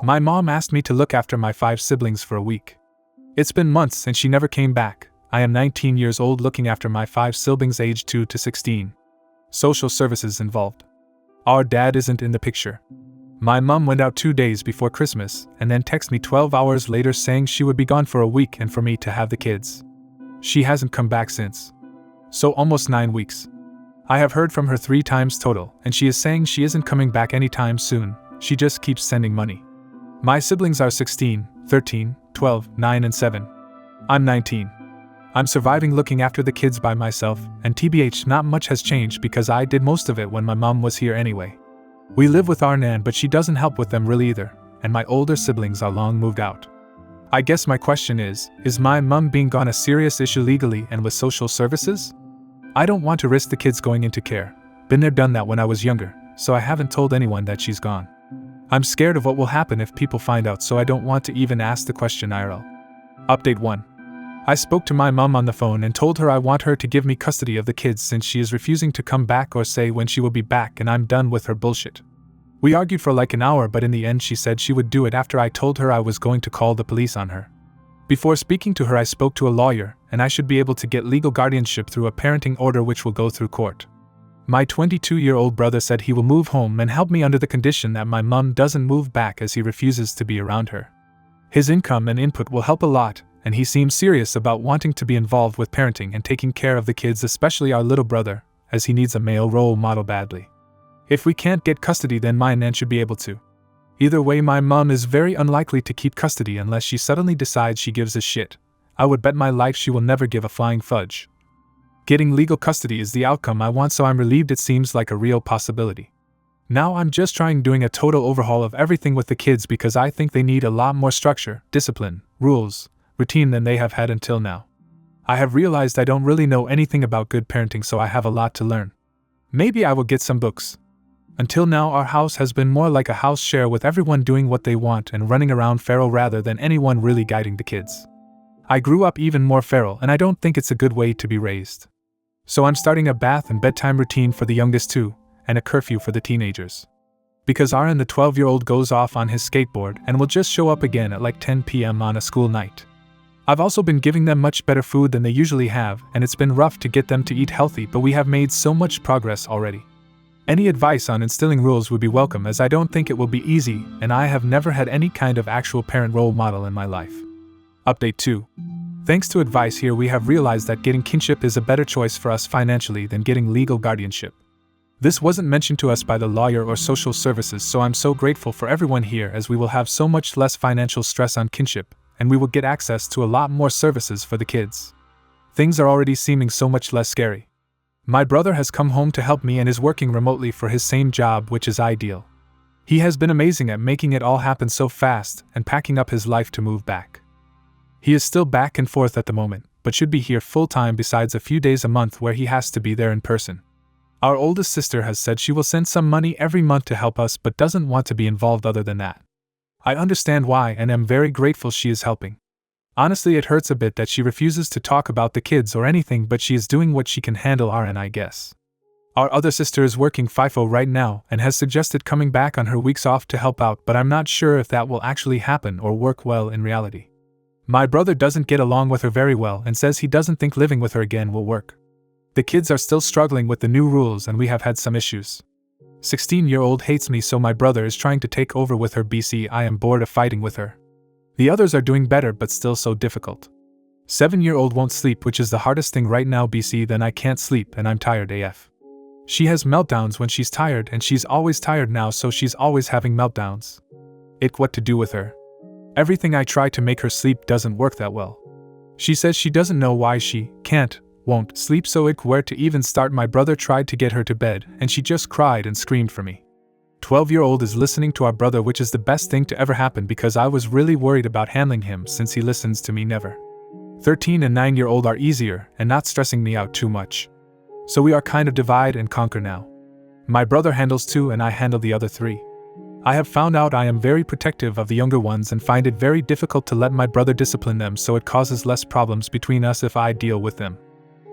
My mom asked me to look after my 5 siblings for a week. It's been months and she never came back. I am 19 years old looking after my 5 siblings aged 2 to 16. Social services involved. Our dad isn't in the picture. My mom went out 2 days before Christmas and then texted me 12 hours later saying she would be gone for a week and for me to have the kids. She hasn't come back since. So almost 9 weeks. I have heard from her 3 times total, and she is saying she isn't coming back anytime soon. She just keeps sending money. My siblings are 16, 13, 12, 9 and 7. I'm 19. I'm surviving looking after the kids by myself, and TBH not much has changed because I did most of it when my mom was here anyway. We live with our nan but she doesn't help with them really either, and my older siblings are long moved out. I guess my question is my mom being gone a serious issue legally and with social services? I don't want to risk the kids going into care. Been there done that when I was younger, so I haven't told anyone that she's gone. I'm scared of what will happen if people find out, so I don't want to even ask the question IRL. Update 1. I spoke to my mom on the phone and told her I want her to give me custody of the kids since she is refusing to come back or say when she will be back, and I'm done with her bullshit. We argued for like an hour, but in the end she said she would do it after I told her I was going to call the police on her. Before speaking to her I spoke to a lawyer, and I should be able to get legal guardianship through a parenting order which will go through court. My 22-year-old brother said he will move home and help me under the condition that my mom doesn't move back as he refuses to be around her. His income and input will help a lot, and he seems serious about wanting to be involved with parenting and taking care of the kids, especially our little brother, as he needs a male role model badly. If we can't get custody, then my nan should be able to. Either way, my mom is very unlikely to keep custody unless she suddenly decides she gives a shit. I would bet my life she will never give a flying fudge. Getting legal custody is the outcome I want, so I'm relieved it seems like a real possibility. Now I'm just doing a total overhaul of everything with the kids because I think they need a lot more structure, discipline, rules, routine than they have had until now. I have realized I don't really know anything about good parenting, so I have a lot to learn. Maybe I will get some books. Until now our house has been more like a house share with everyone doing what they want and running around feral rather than anyone really guiding the kids. I grew up even more feral and I don't think it's a good way to be raised. So I'm starting a bath and bedtime routine for the youngest 2, and a curfew for the teenagers. Because Aaron, the 12-year-old, goes off on his skateboard and will just show up again at like 10 p.m. on a school night. I've also been giving them much better food than they usually have, and it's been rough to get them to eat healthy, but we have made so much progress already. Any advice on instilling rules would be welcome, as I don't think it will be easy, and I have never had any kind of actual parent role model in my life. Update 2. Thanks to advice here, we have realized that getting kinship is a better choice for us financially than getting legal guardianship. This wasn't mentioned to us by the lawyer or social services, so I'm so grateful for everyone here, as we will have so much less financial stress on kinship, and we will get access to a lot more services for the kids. Things are already seeming so much less scary. My brother has come home to help me and is working remotely for his same job, which is ideal. He has been amazing at making it all happen so fast and packing up his life to move back. He is still back and forth at the moment, but should be here full-time besides a few days a month where he has to be there in person. Our oldest sister has said she will send some money every month to help us but doesn't want to be involved other than that. I understand why and am very grateful she is helping. Honestly, it hurts a bit that she refuses to talk about the kids or anything, but she is doing what she can handle, and I guess. Our other sister is working FIFO right now and has suggested coming back on her weeks off to help out, but I'm not sure if that will actually happen or work well in reality. My brother doesn't get along with her very well and says he doesn't think living with her again will work. The kids are still struggling with the new rules and we have had some issues. 16-year-old hates me, so my brother is trying to take over with her. BC, I am bored of fighting with her. The others are doing better but still so difficult. 7-year-old won't sleep, which is the hardest thing right now. BC, then I can't sleep and I'm tired AF. She has meltdowns when she's tired and she's always tired now, so she's always having meltdowns. What to do with her? Everything I try to make her sleep doesn't work that well. She says she doesn't know why she won't sleep, so where to even start. My brother tried to get her to bed and she just cried and screamed for me. 12-year-old is listening to our brother, which is the best thing to ever happen because I was really worried about handling him since he listens to me never. 13 and 9-year-old are easier and not stressing me out too much. So we are kind of divide and conquer now. My brother handles 2 and I handle the other 3. I have found out I am very protective of the younger ones and find it very difficult to let my brother discipline them, so it causes less problems between us if I deal with them.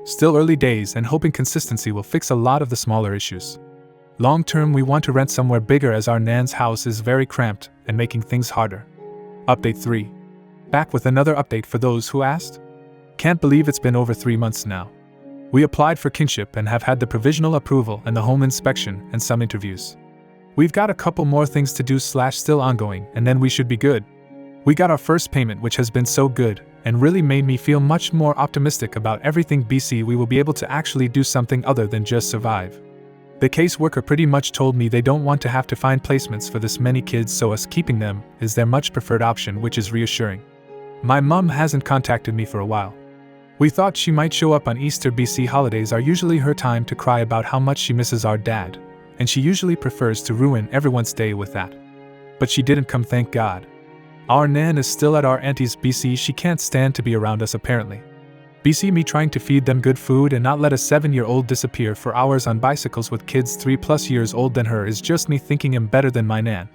Still early days and hoping consistency will fix a lot of the smaller issues. Long term, we want to rent somewhere bigger as our Nan's house is very cramped and making things harder. Update 3. Back with another update for those who asked. Can't believe it's been over 3 months now. We applied for kinship and have had the provisional approval and the home inspection and some interviews. We've got a couple more things to do / still ongoing, and then we should be good. We got our first payment, which has been so good and really made me feel much more optimistic about everything. BC, we will be able to actually do something other than just survive. The caseworker pretty much told me they don't want to have to find placements for this many kids, so us keeping them is their much preferred option, which is reassuring. My mum hasn't contacted me for a while. We thought she might show up on Easter. BC holidays are usually her time to cry about how much she misses our dad, and she usually prefers to ruin everyone's day with that. But she didn't come, thank God. Our Nan is still at our auntie's. BC, she can't stand to be around us apparently. BC, me trying to feed them good food and not let a 7-year-old disappear for hours on bicycles with kids 3+ years old than her is just me thinking I'm better than my Nan.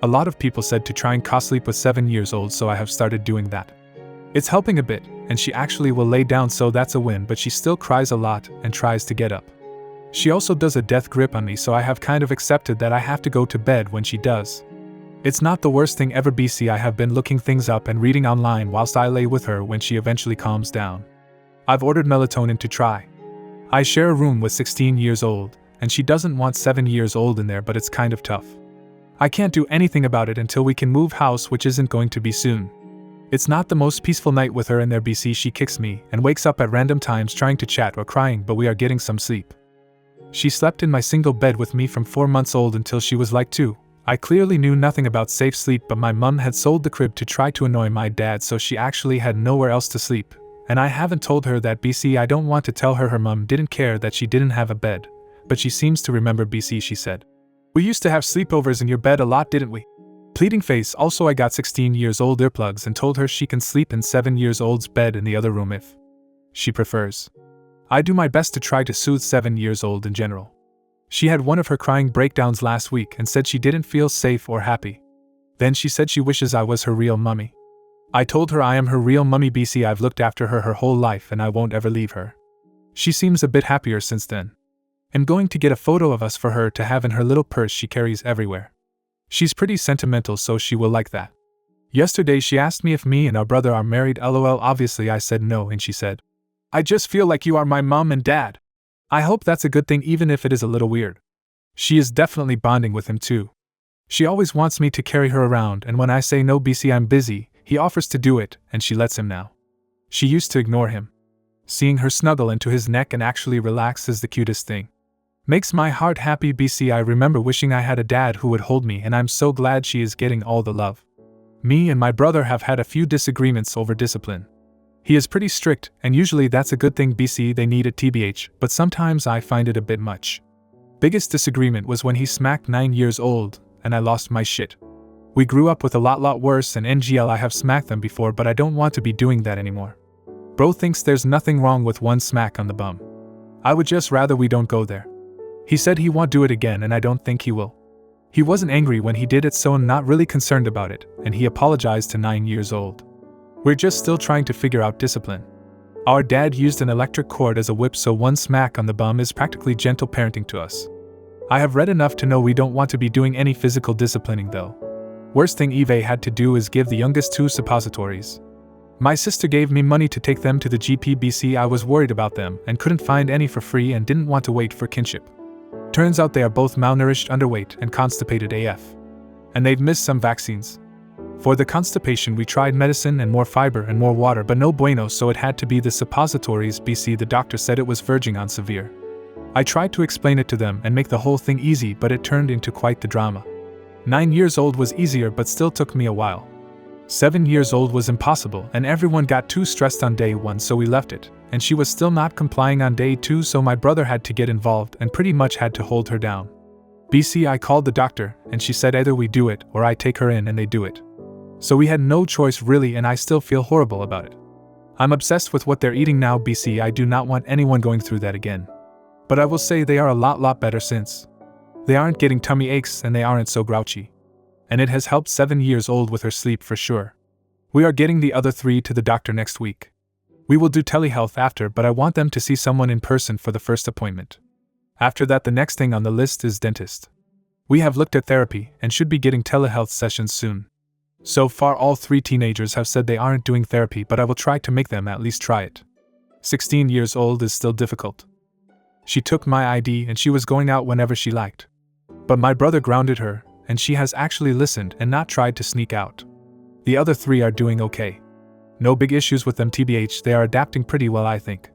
A lot of people said to try and co-sleep with 7 years old, so I have started doing that. It's helping a bit, and she actually will lay down, so that's a win, but she still cries a lot and tries to get up. She also does a death grip on me, so I have kind of accepted that I have to go to bed when she does. It's not the worst thing ever. BC, I have been looking things up and reading online whilst I lay with her when she eventually calms down. I've ordered melatonin to try. I share a room with 16 years old, and she doesn't want 7 years old in there, but it's kind of tough. I can't do anything about it until we can move house, which isn't going to be soon. It's not the most peaceful night with her in there. BC, she kicks me and wakes up at random times trying to chat or crying, but we are getting some sleep. She slept in my single bed with me from 4 months old until she was like 2. I clearly knew nothing about safe sleep, but my mum had sold the crib to try to annoy my dad, so she actually had nowhere else to sleep. And I haven't told her that. BC, I don't want to tell her mum didn't care that she didn't have a bed, but she seems to remember. BC, she said, "We used to have sleepovers in your bed a lot, didn't we?" Pleading face. Also, I got 16 years old earplugs and told her she can sleep in 7 years old's bed in the other room if she prefers. I do my best to try to soothe 7 years old in general. She had one of her crying breakdowns last week and said she didn't feel safe or happy. Then she said she wishes I was her real mummy. I told her I am her real mummy. BC, I've looked after her whole life and I won't ever leave her. She seems a bit happier since then. I'm going to get a photo of us for her to have in her little purse she carries everywhere. She's pretty sentimental, so she will like that. Yesterday she asked me if me and our brother are married. LOL. Obviously I said no, and she said, "I just feel like you are my mom and dad." I hope that's a good thing, even if it is a little weird. She is definitely bonding with him too. She always wants me to carry her around, and when I say no, BC, I'm busy, he offers to do it, and she lets him now. She used to ignore him. Seeing her snuggle into his neck and actually relax is the cutest thing. Makes my heart happy. BC, I remember wishing I had a dad who would hold me, and I'm so glad she is getting all the love. Me and my brother have had a few disagreements over discipline. He is pretty strict, and usually that's a good thing. BC, they need it TBH, but sometimes I find it a bit much. Biggest disagreement was when he smacked 9 years old, and I lost my shit. We grew up with a lot worse, and NGL, I have smacked them before, but I don't want to be doing that anymore. Bro thinks there's nothing wrong with one smack on the bum. I would just rather we don't go there. He said he won't do it again, and I don't think he will. He wasn't angry when he did it, so I'm not really concerned about it, and he apologized to 9 years old. We're just still trying to figure out discipline. Our dad used an electric cord as a whip, so one smack on the bum is practically gentle parenting to us. I have read enough to know we don't want to be doing any physical disciplining though. Worst thing Eve had to do is give the youngest 2 suppositories. My sister gave me money to take them to the GP. BC, I was worried about them and couldn't find any for free and didn't want to wait for kinship. Turns out they are both malnourished, underweight, and constipated AF. And they've missed some vaccines. For the constipation we tried medicine and more fiber and more water, but no bueno, so it had to be the suppositories. BC, the doctor said it was verging on severe. I tried to explain it to them and make the whole thing easy, but it turned into quite the drama. 9 years old was easier, but still took me a while. 7 years old was impossible, and everyone got too stressed on day 1, so we left it, and she was still not complying on day 2, so my brother had to get involved and pretty much had to hold her down. BC, I called the doctor, and she said either we do it or I take her in and they do it. So we had no choice really, and I still feel horrible about it. I'm obsessed with what they're eating now. BC, I do not want anyone going through that again. But I will say they are a lot better since. They aren't getting tummy aches and they aren't so grouchy. And it has helped 7 years old with her sleep for sure. We are getting the other 3 to the doctor next week. We will do telehealth after, but I want them to see someone in person for the first appointment. After that, the next thing on the list is dentist. We have looked at therapy and should be getting telehealth sessions soon. So far, all 3 teenagers have said they aren't doing therapy, but I will try to make them at least try it. 16 years old is still difficult. She took my ID and she was going out whenever she liked. But my brother grounded her, and she has actually listened and not tried to sneak out. The other 3 are doing okay. No big issues with them tbh, they are adapting pretty well, I think.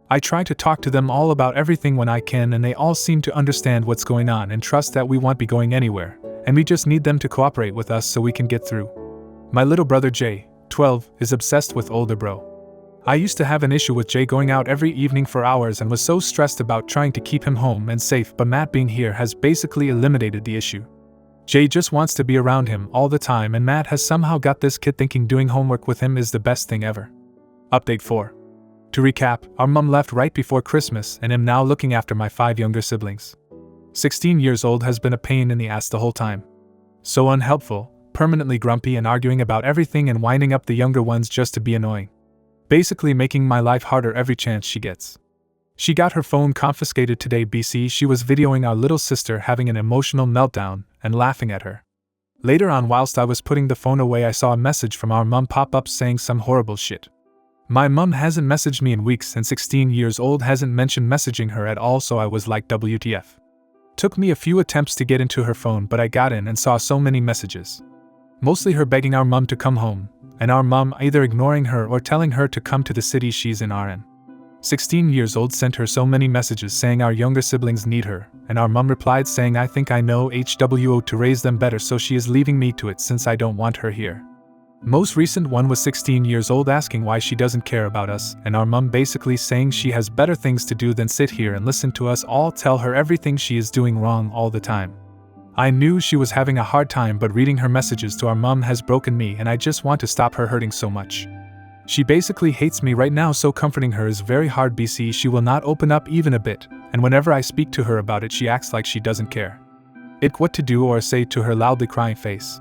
I try to talk to them all about everything when I can, and they all seem to understand what's going on and trust that we won't be going anywhere, and we just need them to cooperate with us so we can get through. My little brother Jay, 12, is obsessed with older bro. I used to have an issue with Jay going out every evening for hours and was so stressed about trying to keep him home and safe, but Matt being here has basically eliminated the issue. Jay just wants to be around him all the time, and Matt has somehow got this kid thinking doing homework with him is the best thing ever. Update 4. To recap, our mum left right before Christmas and am now looking after my 5 younger siblings. 16 years old has been a pain in the ass the whole time. So unhelpful, permanently grumpy and arguing about everything and winding up the younger ones just to be annoying. Basically making my life harder every chance she gets. She got her phone confiscated today. She was videoing our little sister having an emotional meltdown and laughing at her. Later on, whilst I was putting the phone away, I saw a message from our mum pop up saying some horrible shit. My mum hasn't messaged me in weeks, and 16 years old hasn't mentioned messaging her at all, so I was like, WTF. Took me a few attempts to get into her phone, but I got in and saw so many messages. Mostly her begging our mum to come home, and our mum either ignoring her or telling her to come to the city she's in. RN. 16 years old sent her so many messages saying our younger siblings need her, and our mum replied saying I think I know HWO to raise them better, so she is leaving me to it since I don't want her here. Most recent one was 16 years old asking why she doesn't care about us, and our mum basically saying she has better things to do than sit here and listen to us all tell her everything she is doing wrong all the time. I knew she was having a hard time, but reading her messages to our mum has broken me, and I just want to stop her hurting so much. She basically hates me right now, so comforting her is very hard. She will not open up even a bit, and whenever I speak to her about it she acts like she doesn't care. What to do or say to her loudly crying face.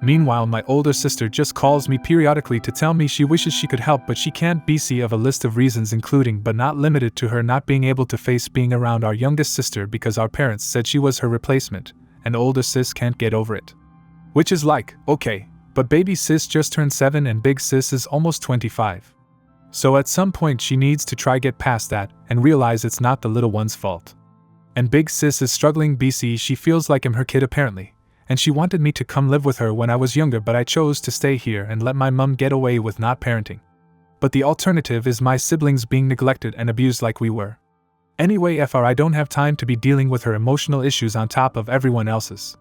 Meanwhile, my older sister just calls me periodically to tell me she wishes she could help, but she can't. Of a list of reasons including but not limited to her not being able to face being around our youngest sister because our parents said she was her replacement, and older sis can't get over it. Which is like, okay, but baby sis just turned 7 and big sis is almost 25. So at some point she needs to try get past that and realize it's not the little one's fault. And big sis is struggling. She feels like I'm her kid apparently, and she wanted me to come live with her when I was younger, but I chose to stay here and let my mum get away with not parenting. But the alternative is my siblings being neglected and abused like we were. Anyway, I don't have time to be dealing with her emotional issues on top of everyone else's.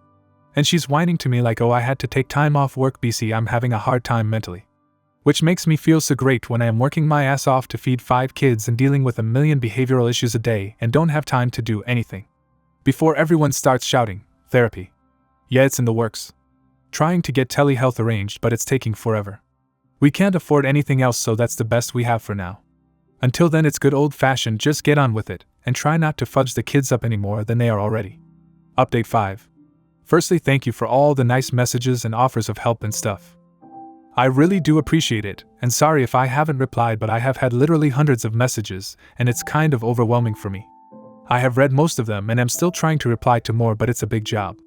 And she's whining to me like, oh, I had to take time off work. I'm having a hard time mentally. Which makes me feel so great when I am working my ass off to feed 5 kids and dealing with a million behavioral issues a day and don't have time to do anything. Before everyone starts shouting, therapy. Yeah, it's in the works. Trying to get telehealth arranged, but it's taking forever. We can't afford anything else, so that's the best we have for now. Until then, it's good old-fashioned just get on with it, and try not to fudge the kids up any more than they are already. Update 5. Firstly, thank you for all the nice messages and offers of help and stuff. I really do appreciate it, and sorry if I haven't replied, but I have had literally hundreds of messages, and it's kind of overwhelming for me. I have read most of them and am still trying to reply to more, but it's a big job.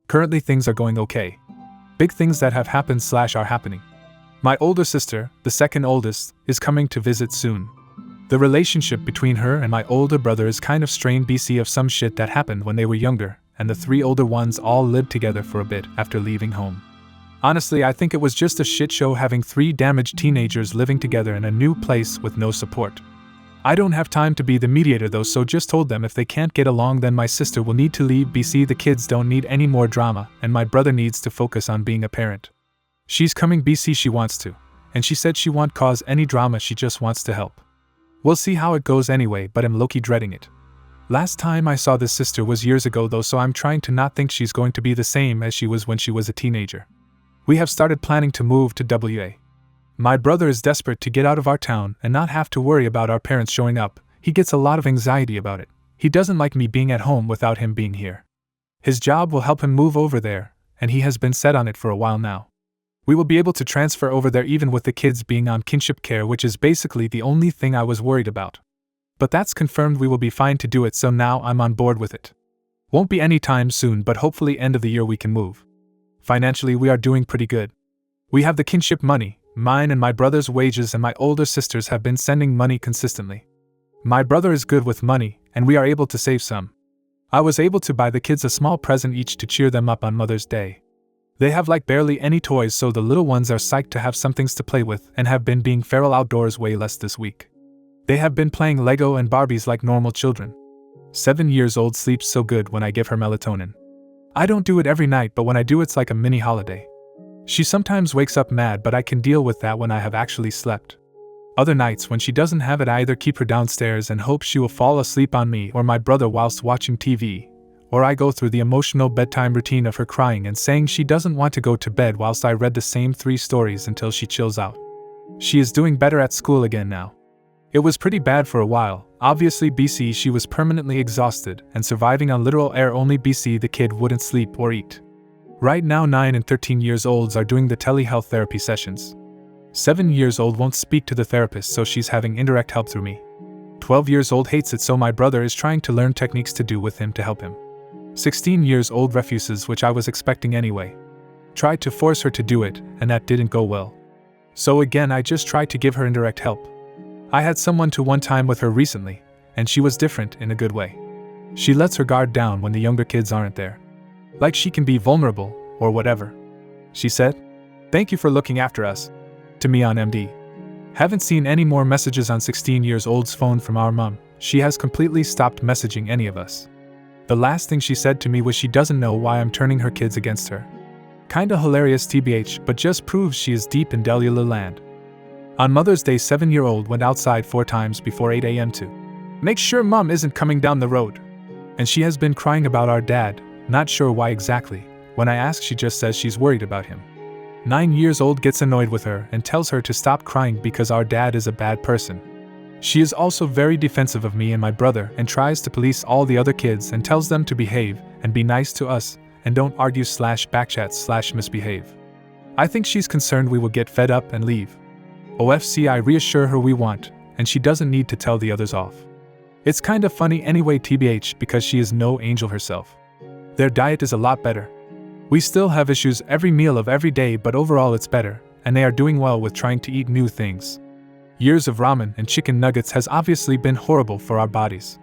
Currently things are going okay. Big things that have happened / are happening. My older sister, the second oldest, is coming to visit soon. The relationship between her and my older brother is kind of strained of some shit that happened when they were younger, and the 3 older ones all lived together for a bit after leaving home. Honestly, I think it was just a shit show having 3 damaged teenagers living together in a new place with no support. I don't have time to be the mediator though, so just told them if they can't get along then my sister will need to leave. The kids don't need any more drama, and my brother needs to focus on being a parent. She's coming. She wants to, and she said she won't cause any drama, she just wants to help. We'll see how it goes anyway, but I'm low-key dreading it. Last time I saw this sister was years ago though, so I'm trying to not think she's going to be the same as she was when she was a teenager. We have started planning to move to WA. My brother is desperate to get out of our town and not have to worry about our parents showing up. He gets a lot of anxiety about it. He doesn't like me being at home without him being here. His job will help him move over there, and he has been set on it for a while now. We will be able to transfer over there even with the kids being on kinship care, which is basically the only thing I was worried about. But that's confirmed we will be fine to do it, so now I'm on board with it. Won't be any time soon, but hopefully end of the year we can move. Financially we are doing pretty good. We have the kinship money, mine and my brother's wages, and my older sisters have been sending money consistently. My brother is good with money, and we are able to save some. I was able to buy the kids a small present each to cheer them up on Mother's Day. They have like barely any toys, so the little ones are psyched to have some things to play with and have been being feral outdoors way less this week. They have been playing Lego and Barbies like normal children. 7 years old sleeps so good when I give her melatonin. I don't do it every night, but when I do it's like a mini holiday. She sometimes wakes up mad, but I can deal with that when I have actually slept. Other nights when she doesn't have it, I either keep her downstairs and hope she will fall asleep on me or my brother whilst watching TV, or I go through the emotional bedtime routine of her crying and saying she doesn't want to go to bed whilst I read the same 3 stories until she chills out. She is doing better at school again now. It was pretty bad for a while. Obviously BC, she was permanently exhausted and surviving on literal air. Only BC, the kid wouldn't sleep or eat. Right now 9 and 13 years olds are doing the telehealth therapy sessions. 7 years old won't speak to the therapist, so she's having indirect help through me. 12 years old hates it, so my brother is trying to learn techniques to do with him to help him. 16 years old refuses, which I was expecting anyway. Tried to force her to do it, and that didn't go well. So again I just tried to give her indirect help. I had someone to one time with her recently, and she was different in a good way. She lets her guard down when the younger kids aren't there. Like she can be vulnerable, or whatever. She said, "Thank you for looking after us," to me on MD. Haven't seen any more messages on 16 years old's phone from our mom. She has completely stopped messaging any of us. The last thing she said to me was she doesn't know why I'm turning her kids against her. Kinda hilarious TBH, but just proves she is deep in Delula land. On Mother's Day 7-year-old went outside 4 times before 8 a.m. to make sure mom isn't coming down the road. And she has been crying about our dad, not sure why exactly. When I ask, she just says she's worried about him. 9 years old gets annoyed with her and tells her to stop crying because our dad is a bad person. She is also very defensive of me and my brother and tries to police all the other kids and tells them to behave and be nice to us and don't argue/backchat/misbehave. I think she's concerned we will get fed up and leave. OFC, I reassure her we want, and she doesn't need to tell the others off. It's kinda funny anyway TBH because she is no angel herself. Their diet is a lot better. We still have issues every meal of every day, but overall it's better, and they are doing well with trying to eat new things. Years of ramen and chicken nuggets has obviously been horrible for our bodies.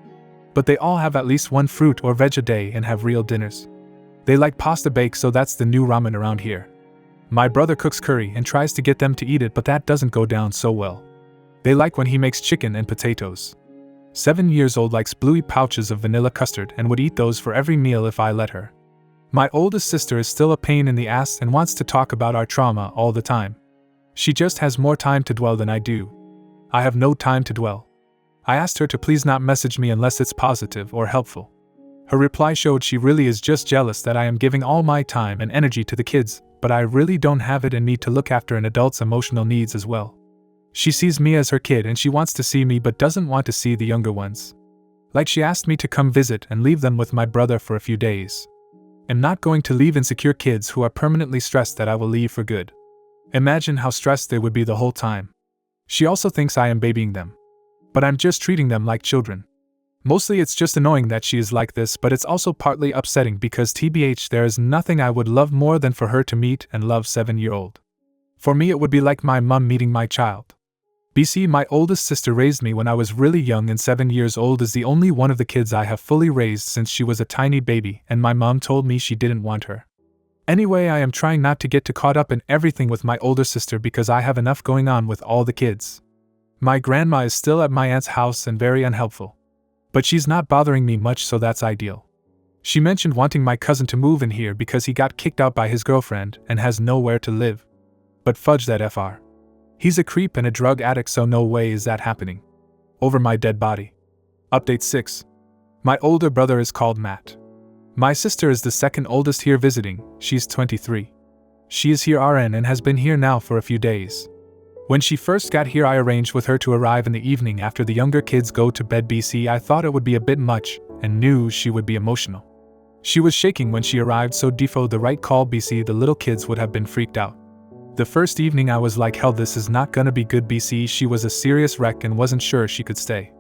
But they all have at least 1 fruit or veg a day and have real dinners. They like pasta bake, so that's the new ramen around here. My brother cooks curry and tries to get them to eat it, but that doesn't go down so well. They like when he makes chicken and potatoes. 7 years old likes bluey pouches of vanilla custard and would eat those for every meal if I let her. My oldest sister is still a pain in the ass and wants to talk about our trauma all the time. She just has more time to dwell than I do. I have no time to dwell. I asked her to please not message me unless it's positive or helpful. Her reply showed she really is just jealous that I am giving all my time and energy to the kids, but I really don't have it and need to look after an adult's emotional needs as well. She sees me as her kid and she wants to see me but doesn't want to see the younger ones. Like she asked me to come visit and leave them with my brother for a few days. I'm not going to leave insecure kids who are permanently stressed that I will leave for good. Imagine how stressed they would be the whole time. She also thinks I am babying them. But I'm just treating them like children. Mostly it's just annoying that she is like this, but it's also partly upsetting because TBH, there is nothing I would love more than for her to meet and love 7-year-old. For me it would be like my mom meeting my child. BC, my oldest sister, raised me when I was really young, and 7 years old is the only one of the kids I have fully raised since she was a tiny baby, and my mom told me she didn't want her. Anyway, I am trying not to get too caught up in everything with my older sister because I have enough going on with all the kids. My grandma is still at my aunt's house and very unhelpful. But she's not bothering me much, so that's ideal. She mentioned wanting my cousin to move in here because he got kicked out by his girlfriend and has nowhere to live. But fudge that FR. He's a creep and a drug addict, so no way is that happening. Over my dead body. Update 6. My older brother is called Matt. My sister is the second oldest here visiting, she's 23. She is here RN and has been here now for a few days. When she first got here I arranged with her to arrive in the evening after the younger kids go to bed. BC, I thought it would be a bit much and knew she would be emotional. She was shaking when she arrived, so defo the right call. BC, the little kids would have been freaked out. The first evening I was like, hell, this is not gonna be good. BC, she was a serious wreck and wasn't sure she could stay.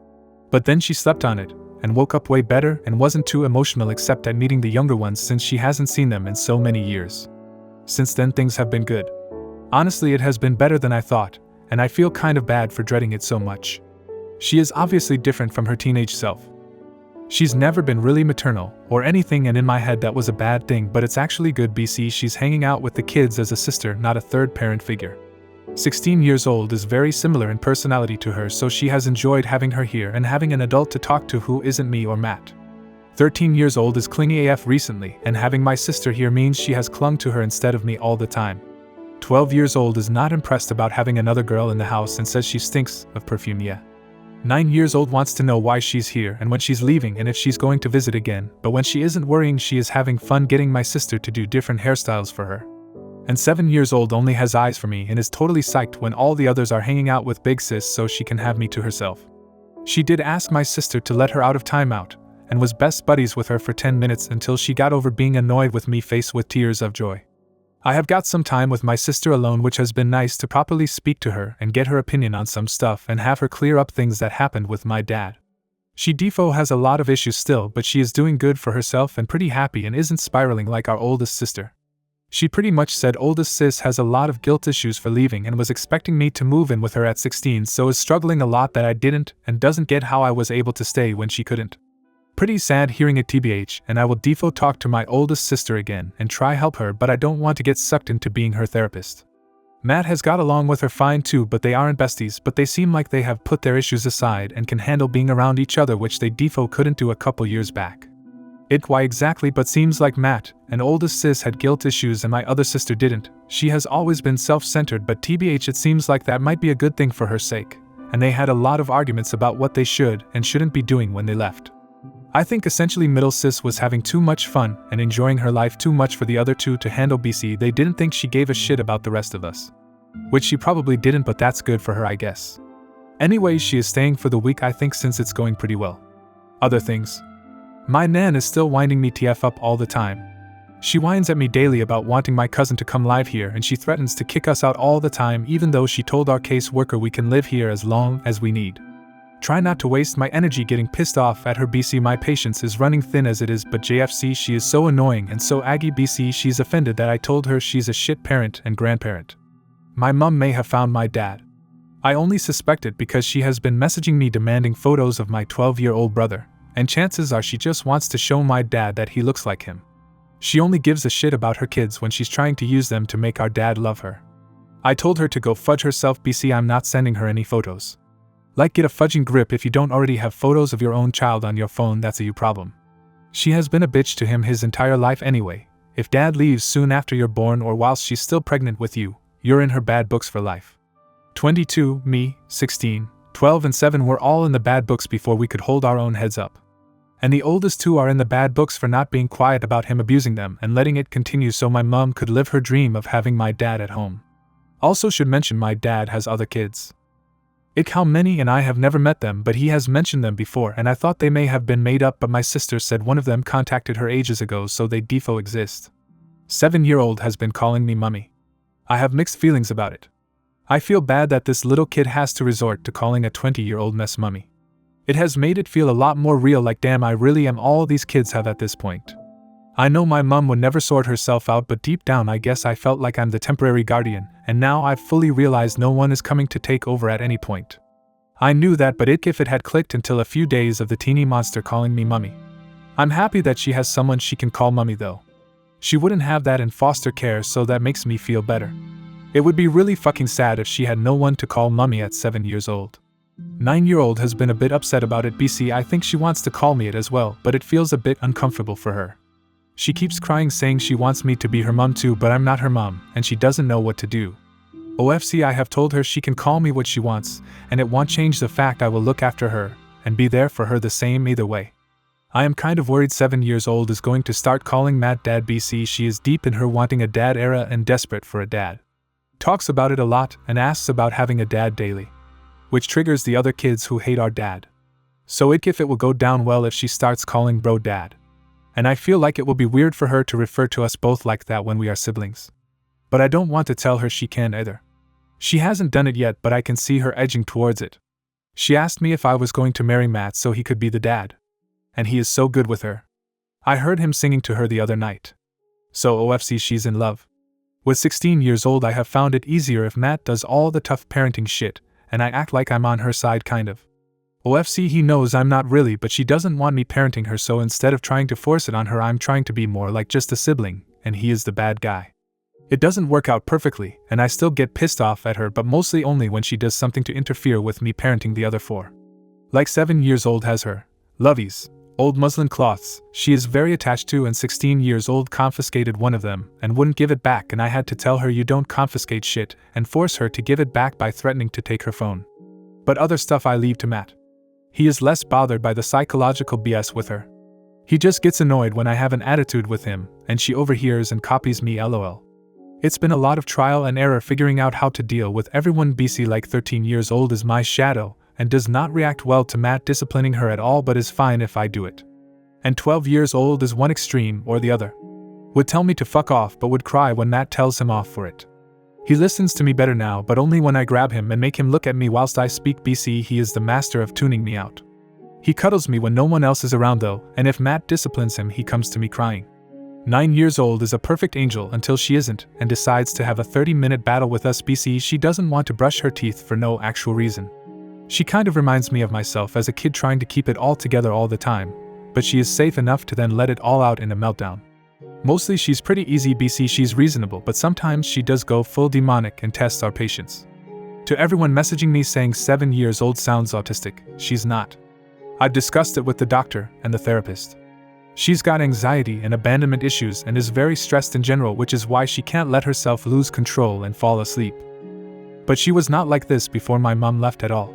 But then she slept on it, and woke up way better and wasn't too emotional except at meeting the younger ones since she hasn't seen them in so many years. Since then things have been good. Honestly, it has been better than I thought, and I feel kind of bad for dreading it so much. She is obviously different from her teenage self. She's never been really maternal, or anything, and in my head that was a bad thing, but it's actually good. She's hanging out with the kids as a sister, not a third parent figure. 16 years old is very similar in personality to her, so she has enjoyed having her here and having an adult to talk to who isn't me or Matt. 13 years old is clingy AF recently, and having my sister here means she has clung to her instead of me all the time. 12 years old is not impressed about having another girl in the house and says she stinks of perfume. 9 years old wants to know why she's here and when she's leaving and if she's going to visit again, but when she isn't worrying she is having fun getting my sister to do different hairstyles for her. And 7 years old only has eyes for me and is totally psyched when all the others are hanging out with big sis so she can have me to herself. She did ask my sister to let her out of timeout, and was best buddies with her for 10 minutes until she got over being annoyed with me, faced with tears of joy. I have got some time with my sister alone, which has been nice to properly speak to her and get her opinion on some stuff and have her clear up things that happened with my dad. She defo has a lot of issues still, but she is doing good for herself and pretty happy and isn't spiraling like our oldest sister. She pretty much said oldest sis has a lot of guilt issues for leaving and was expecting me to move in with her at 16, so is struggling a lot that I didn't and doesn't get how I was able to stay when she couldn't. Pretty sad hearing it TBH, and I will defo talk to my oldest sister again and try help her, but I don't want to get sucked into being her therapist. Matt has got along with her fine too, but they aren't besties, but they seem like they have put their issues aside and can handle being around each other, which they defo couldn't do a couple years back. Why exactly, but seems like Matt and oldest sis had guilt issues and my other sister didn't. She has always been self-centered, but TBH it seems like that might be a good thing for her sake, and they had a lot of arguments about what they should and shouldn't be doing when they left. I think essentially middle sis was having too much fun and enjoying her life too much for the other two to handle. They didn't think she gave a shit about the rest of us. Which she probably didn't, but that's good for her, I guess. Anyways, she is staying for the week, I think, since it's going pretty well. Other things. My nan is still winding me TF up all the time. She whines at me daily about wanting my cousin to come live here, and she threatens to kick us out all the time, even though she told our caseworker we can live here as long as we need. Try not to waste my energy getting pissed off at her. My patience is running thin as it is, but JFC, she is so annoying and so aggy. She's offended that I told her she's a shit parent and grandparent. My mum may have found my dad. I only suspect it because she has been messaging me demanding photos of my 12-year-old brother, and chances are she just wants to show my dad that he looks like him. She only gives a shit about her kids when she's trying to use them to make our dad love her. I told her to go fudge herself. I'm not sending her any photos. Like, get a fudging grip. If you don't already have photos of your own child on your phone, that's a you problem. She has been a bitch to him his entire life anyway. If dad leaves soon after you're born or whilst she's still pregnant with you, you're in her bad books for life. 22, me, 16, 12 and 7 were all in the bad books before we could hold our own heads up. And the oldest two are in the bad books for not being quiet about him abusing them and letting it continue so my mum could live her dream of having my dad at home. Also should mention my dad has other kids. How many, and I have never met them, but he has mentioned them before and I thought they may have been made up, but my sister said one of them contacted her ages ago, so they defo exist. 7-year-old has been calling me mummy. I have mixed feelings about it. I feel bad that this little kid has to resort to calling a 20-year-old mess mummy. It has made it feel a lot more real, like damn, I really am all these kids have at this point. I know my mum would never sort herself out, but deep down I guess I felt like I'm the temporary guardian, and now I've fully realized no one is coming to take over at any point. I knew that, but if it had clicked until a few days of the teeny monster calling me mummy. I'm happy that she has someone she can call mummy though. She wouldn't have that in foster care, so that makes me feel better. It would be really fucking sad if she had no one to call mummy at 7 years old. 9-year-old has been a bit upset about it. I think she wants to call me it as well, but it feels a bit uncomfortable for her. She keeps crying saying she wants me to be her mum too, but I'm not her mum, and she doesn't know what to do. I have told her she can call me what she wants, and it won't change the fact I will look after her, and be there for her the same either way. I am kind of worried 7 years old is going to start calling Matt dad. She is deep in her wanting a dad era and desperate for a dad. Talks about it a lot and asks about having a dad daily. Which triggers the other kids who hate our dad. So if it will go down well if she starts calling bro dad. And I feel like it will be weird for her to refer to us both like that when we are siblings. But I don't want to tell her she can either. She hasn't done it yet, but I can see her edging towards it. She asked me if I was going to marry Matt so he could be the dad. And he is so good with her. I heard him singing to her the other night. So OFC, she's in love. With 16 years old, I have found it easier if Matt does all the tough parenting shit, and I act like I'm on her side kind of. OFC, he knows I'm not really, but she doesn't want me parenting her, so instead of trying to force it on her, I'm trying to be more like just a sibling, and he is the bad guy. It doesn't work out perfectly, and I still get pissed off at her, but mostly only when she does something to interfere with me parenting the other 4. Like 7 years old has her lovies, old muslin cloths, she is very attached to, and 16 years old confiscated one of them and wouldn't give it back, and I had to tell her you don't confiscate shit and force her to give it back by threatening to take her phone. But other stuff I leave to Matt. He is less bothered by the psychological BS with her. He just gets annoyed when I have an attitude with him, and she overhears and copies me lol. It's been a lot of trial and error figuring out how to deal with everyone. BC, like 13 years old, is my shadow and does not react well to Matt disciplining her at all, but is fine if I do it. And 12 years old is one extreme or the other. Would tell me to fuck off but would cry when Matt tells him off for it. He listens to me better now, but only when I grab him and make him look at me whilst I speak. BC, he is the master of tuning me out. He cuddles me when no one else is around though, and if Matt disciplines him he comes to me crying. 9 years old is a perfect angel until she isn't and decides to have a 30-minute battle with us. BC, she doesn't want to brush her teeth for no actual reason. She kind of reminds me of myself as a kid trying to keep it all together all the time, but she is safe enough to then let it all out in a meltdown. Mostly she's pretty easy. BC, she's reasonable, but sometimes she does go full demonic and tests our patience. To everyone messaging me saying 7 years old sounds autistic, she's not. I've discussed it with the doctor and the therapist. She's got anxiety and abandonment issues and is very stressed in general, which is why she can't let herself lose control and fall asleep. But she was not like this before my mom left at all.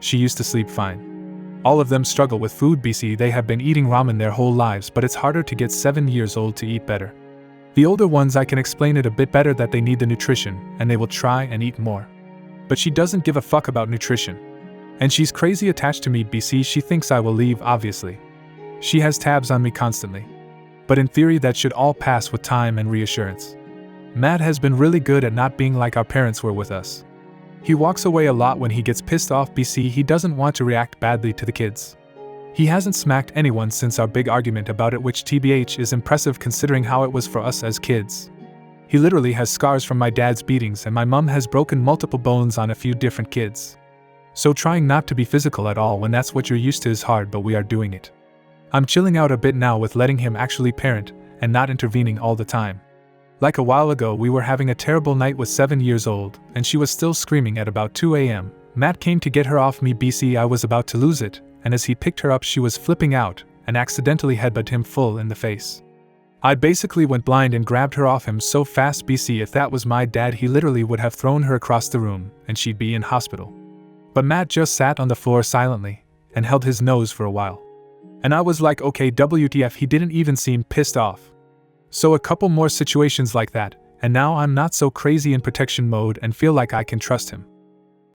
She used to sleep fine. All of them struggle with food. BC, they have been eating ramen their whole lives, but it's harder to get 7 years old to eat better. The older ones, I can explain it a bit better that they need the nutrition, and they will try and eat more. But she doesn't give a fuck about nutrition. And she's crazy attached to me. BC, she thinks I will leave, obviously. She has tabs on me constantly. But in theory that should all pass with time and reassurance. Matt has been really good at not being like our parents were with us. He walks away a lot when he gets pissed off. BC, he doesn't want to react badly to the kids. He hasn't smacked anyone since our big argument about it, which TBH is impressive considering how it was for us as kids. He literally has scars from my dad's beatings, and my mom has broken multiple bones on a few different kids. So trying not to be physical at all when that's what you're used to is hard, but we are doing it. I'm chilling out a bit now with letting him actually parent and not intervening all the time. Like a while ago, we were having a terrible night with 7 years old, and she was still screaming at about 2 a.m. Matt came to get her off me. BC, I was about to lose it, and as he picked her up she was flipping out and accidentally headbutted him full in the face. I basically went blind and grabbed her off him so fast. BC, if that was my dad, he literally would have thrown her across the room and she'd be in hospital. But Matt just sat on the floor silently and held his nose for a while. And I was like, okay, WTF, he didn't even seem pissed off. So a couple more situations like that, and now I'm not so crazy in protection mode and feel like I can trust him.